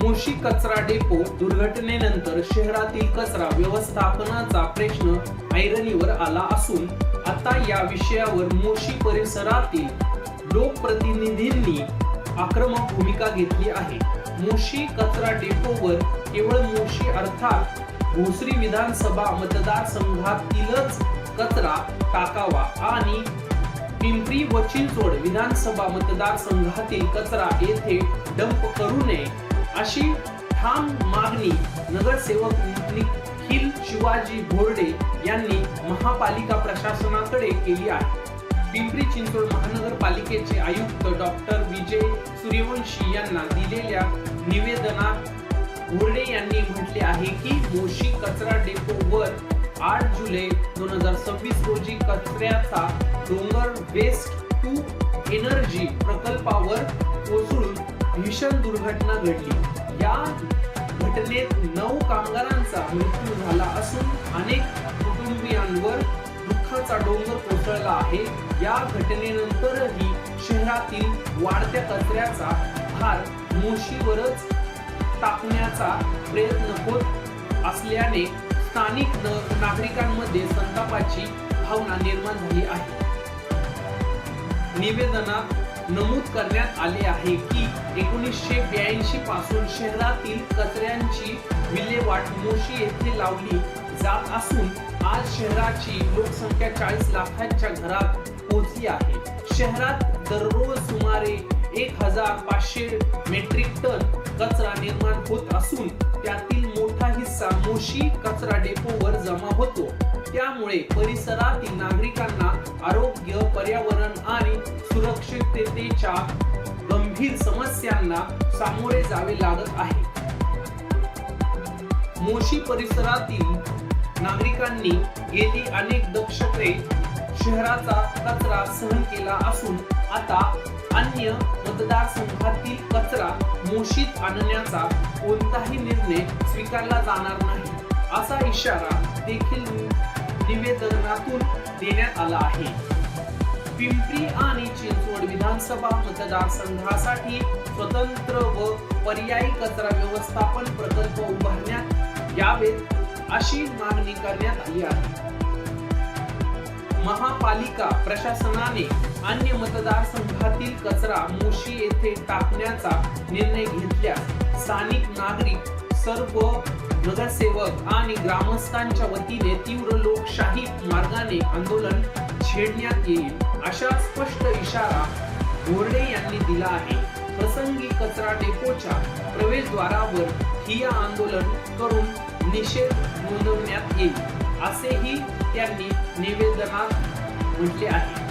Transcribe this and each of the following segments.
मोशी कचरा डेपो दुर्घटनेनंतर शहरातील कचरा व्यवस्थापनाचा प्रश्न ऐरणीवर आला असून आता या विषयावर मोशी परिसरातील लोकप्रतिनिधींनी आक्रमक भूमिका घेतली आहे। मोशी कचरा डेपोवर केवळ मोशी अर्थात भोसरी विधानसभा मतदारसंघातीलच कचरा टाकावा आणि पिंपरी व चिंचवड विधानसभा मतदारसंघातील कचरा येथे डंप करू नये अशी ठाम मागणी नगरसेवक निखिल शिवाजी बोर्डे यांनी महापालिका प्रशासनाकडे केली आहे। पिंपरी चिंचवड महानगरपालिकेचे आयुक्त डॉक्टर विजय सूर्यवंशी यांना दिलेल्या निवेदनात बोर्डे यांनी म्हटले आहे की मोशी कचरा डेपोवर 8 जुलै 2026 रोजी कचऱ्याचा डोंगर वेस्ट टू एनर्जी प्रकल्पावर कोसळून भीषण दुर्घटना घडली। या घटनेत 9 कामगारांचा मृत्यू झाला असून अनेक कुटुंबियांवर दुःखाचा डोंगर कोसळला आहे। या घटनेनंतरही शहरातील वाढत्या कचऱ्याचा भार मोशीवरच टाकण्याचा प्रयत्न होत असल्याने स्थानिक नागरिकांमध्ये संतापाची भावना निर्माण झाली आहे। निवेदनात नमूद करण्यात आले आहे की 1982 पासून शहरातील कचऱ्यांची विल्हेवाट मोशी येथे लावली जात असून आज शहराची लोकसंख्या 40 लाखांच्या घरात पोहोचली आहे। शहरात दररोज सुमारे 1500 मेट्रिक टन कचरा निर्माण होत असून त्यातील मोठा हिस्सा मोशी कचरा डेपोवर जमा होतो। त्यामुळे परिसरातील नागरिकांना आरोग्य, पर्यावरण आणि सुरक्षिततेच्या गंभीर समस्यांना सामोरे जावे लागत आहे। मोशी परिसरातील नागरिकांनी गेली अनेक दशके शहराचा कचरा सहन केला असून आता अन्य मतदारसंघातील कचरा मोशीत आणण्याचा कोणताही निर्णय स्वीकारला जाणार नाही असा इशारा देखील निवेदनातून देण्यात आला आहे। पिंपरी आणि चिंचवड विधानसभा मतदारसंघासाठी स्वतंत्र व पर्यायी कचरा व्यवस्थापन प्रकल्प उभारण्यात यावेत अशी मागणी करण्यात आली आहे। महापालिका प्रशासनाने अन्य मतदारसंघातील कचरा मोशी येथे टाकण्याचा निर्णय घेतल्यास स्थानिक नागरिक, सर्व नगरसेवक आणि ग्रामस्थांच्या वतीने तीव्र लोकशाही मार्गाने आंदोलन छेडण्यात येईल अशा स्पष्ट इशारा बोर्डे यांनी दिला आहे। प्रसंगी कचरा डेपोच्या प्रवेशद्वारावर ठिय्या आंदोलन करून निषेध नोंदवण्यात येईल असेही त्यांनी निवेदनात म्हटले आहे।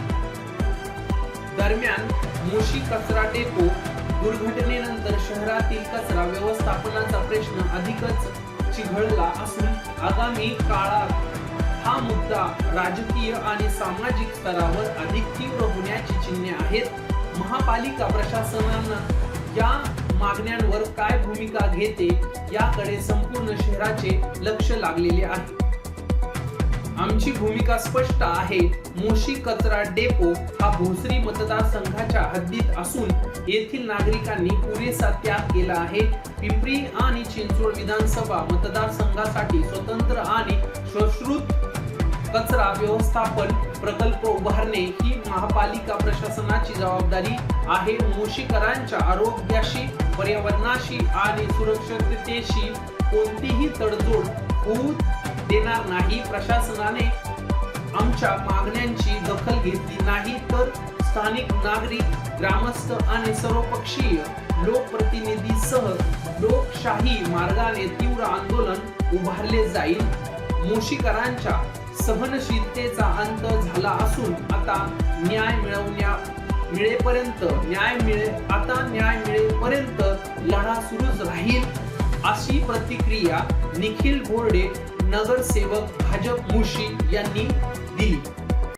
दरम्यान मोशी कचरा डेपो दुर्घटनेनंतर शहरातील कचरा व्यवस्थापनाचा प्रश्न अधिकच चिघळला असून आगामी काळात हा मुद्दा राजकीय आणि सामाजिक स्तरावर अधिक तीव्र होण्याची चिन्हे आहेत। महापालिका प्रशासनानं या मागण्यांवर काय भूमिका घेते याकडे संपूर्ण शहराचे लक्ष लागलेले आहे। आमची भूमिका स्पष्ट आहे। मोशी कचरा डेपो हा भोसरी मतदारसंघाच्या हद्दीत असून येथील नागरिकांनी पुरेसा त्याग केला आहे। पिंपरी आणि चिंचवड विधानसभा मतदारसंघासाठी स्वतंत्र आणि सुश्रुत कचरा व्यवस्थापन प्रकल्प उभारणे ही महापालिका प्रशासनाची जबाबदारी आहे। मोशीकरांच्या आरोग्याशी, पर्यावरणाशी आणि सुरक्षिततेशी कोणतीही तडजोड होऊ देणार नाही। प्रशासनाने आमच्या मागण्यांची दखल घेतली नाही तर स्थानिक नागरिक, ग्रामस्थ आणि सर्वपक्षीय लोकप्रतिनिधींसह लोकशाही मार्गाने तीव्र आंदोलन उभारले जाईल। मोशीकरांच्या सहनशीलतेचा अंत झाला असून आता न्याय मिळेपर्यंत लढा सुरूच राहील अशी प्रतिक्रिया निखिल बोर्डे, नगरसेवक भाजप मोशी यांनी दिली।